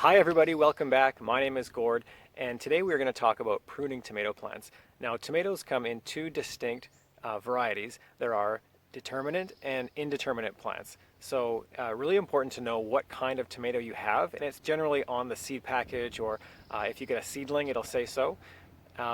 Hi everybody, welcome back. My name is Gord, and today we're going to talk about pruning tomato plants. Now, tomatoes come in two distinct varieties. There are determinate and indeterminate plants. So really important to know what kind of tomato you have, and it's generally on the seed package, or if you get a seedling, it'll say so.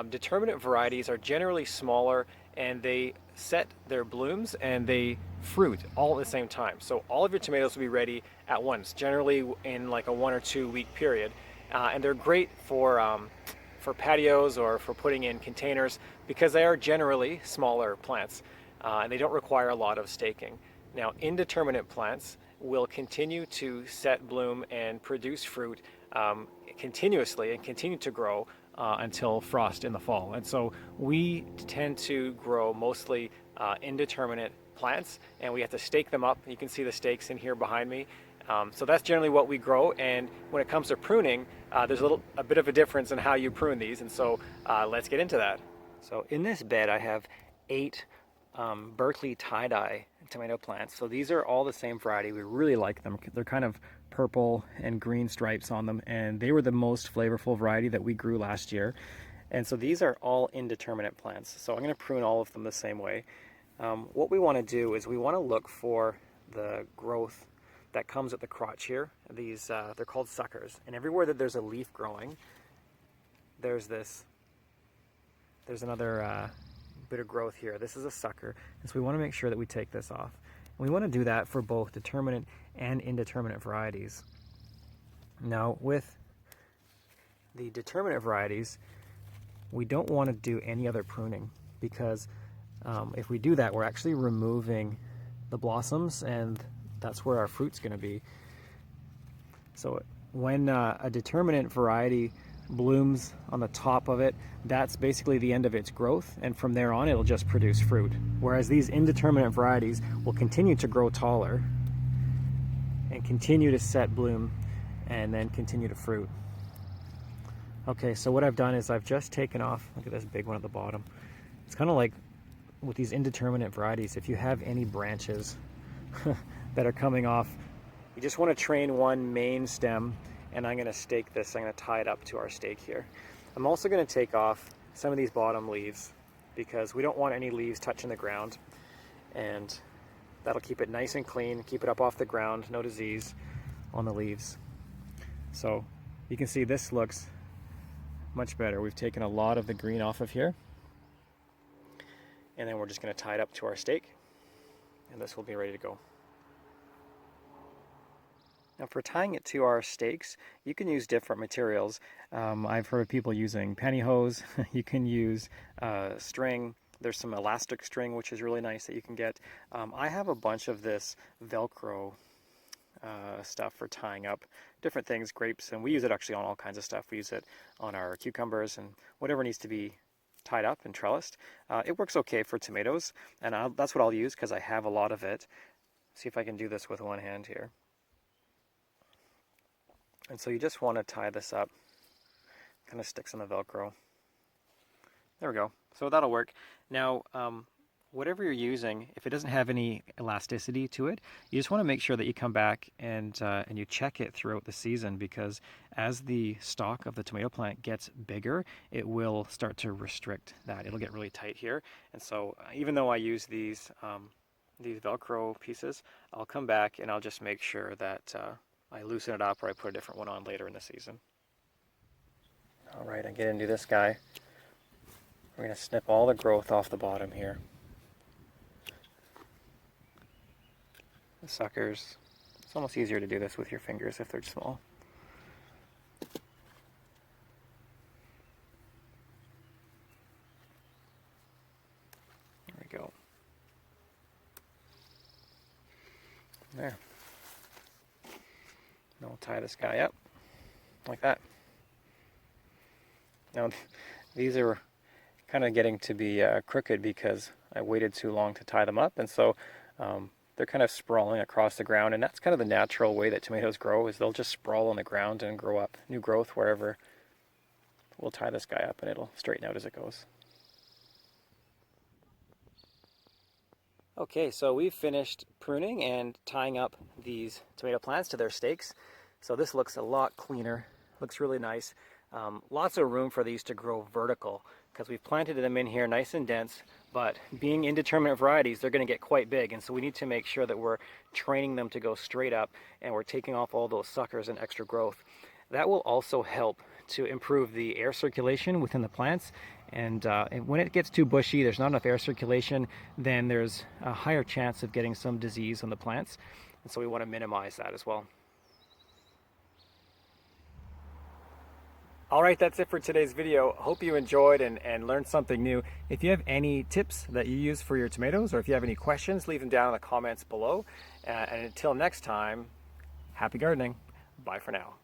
Determinate varieties are generally smaller, and they set their blooms and they fruit all at the same time. So all of your tomatoes will be ready at once, generally in like a 1 or 2 week period. And they're great for patios or for putting in containers because they are generally smaller plants and they don't require a lot of staking. Now, indeterminate plants will continue to set bloom and produce fruit continuously and continue to grow until frost in the fall. And so we tend to grow mostly indeterminate plants, and we have to stake them up. You can see the stakes in here behind me. So that's generally what we grow. And when it comes to pruning, there's a bit of a difference in how you prune these. And so let's get into that. So in this bed, I have 8 Berkeley tie-dye tomato plants. So these are all the same variety. We really like them. They're kind of purple and green stripes on them, and they were the most flavorful variety that we grew last year. And so these are all indeterminate plants. So I'm going to prune all of them the same way. What we want to do is we want to look for the growth that comes at the crotch here. These they're called suckers, and everywhere that there's a leaf growing, there's another bit of growth here. This is a sucker, and so we want to make sure that we take this off. And we want to do that for both determinate and indeterminate varieties. Now, with the determinate varieties, we don't want to do any other pruning because if we do that, we're actually removing the blossoms, and that's where our fruit's going to be. So when a determinate variety blooms on the top of it, that's basically the end of its growth, and from there on it'll just produce fruit. Whereas these indeterminate varieties will continue to grow taller and continue to set bloom and then continue to fruit. Okay, so what I've done is I've just taken off, look at this big one at the bottom. It's kind of like with these indeterminate varieties, if you have any branches that are coming off, you just want to train one main stem, and I'm going to stake this. I'm going to tie it up to our stake here. I'm also going to take off some of these bottom leaves because we don't want any leaves touching the ground, and that'll keep it nice and clean, keep it up off the ground, no disease on the leaves. So you can see this looks much better. We've taken a lot of the green off of here, and then we're just going to tie it up to our stake, and this will be ready to go. Now, for tying it to our stakes, you can use different materials. I've heard of people using pantyhose. You can use string. There's some elastic string, which is really nice that you can get. I have a bunch of this Velcro stuff for tying up different things, grapes, and we use it actually on all kinds of stuff. We use it on our cucumbers and whatever needs to be tied up and trellised. It works okay for tomatoes, and that's what I'll use because I have a lot of it. See if I can do this with one hand here. And so you just want to tie this up, kind of sticks on the Velcro. There we go. So that'll work. Now, whatever you're using, if it doesn't have any elasticity to it, you just want to make sure that you come back and you check it throughout the season, because as the stalk of the tomato plant gets bigger, it will start to restrict that. It'll get really tight here. And so even though I use these Velcro pieces, I'll come back and I'll just make sure that I loosen it up, or I put a different one on later in the season. All right, I get into this guy. We're going to snip all the growth off the bottom here. The suckers. It's almost easier to do this with your fingers if they're small. There we go. There. And I'll tie this guy up like that. Now these are kind of getting to be crooked because I waited too long to tie them up, and so they're kind of sprawling across the ground, and that's kind of the natural way that tomatoes grow, is they'll just sprawl on the ground and grow up new growth wherever. We'll tie this guy up and it'll straighten out as it goes. Okay, so we've finished pruning and tying up these tomato plants to their stakes. So this looks a lot cleaner, looks really nice. Lots of room for these to grow vertical because we've planted them in here nice and dense, but being indeterminate varieties, they're going to get quite big, and so we need to make sure that we're training them to go straight up and we're taking off all those suckers and extra growth. That will also help to improve the air circulation within the plants, and when it gets too bushy, there's not enough air circulation, then there's a higher chance of getting some disease on the plants, and so we want to minimize that as well. All right, that's it for today's video. Hope you enjoyed and learned something new. If you have any tips that you use for your tomatoes, or if you have any questions, leave them down in the comments below. And until next time, happy gardening. Bye for now.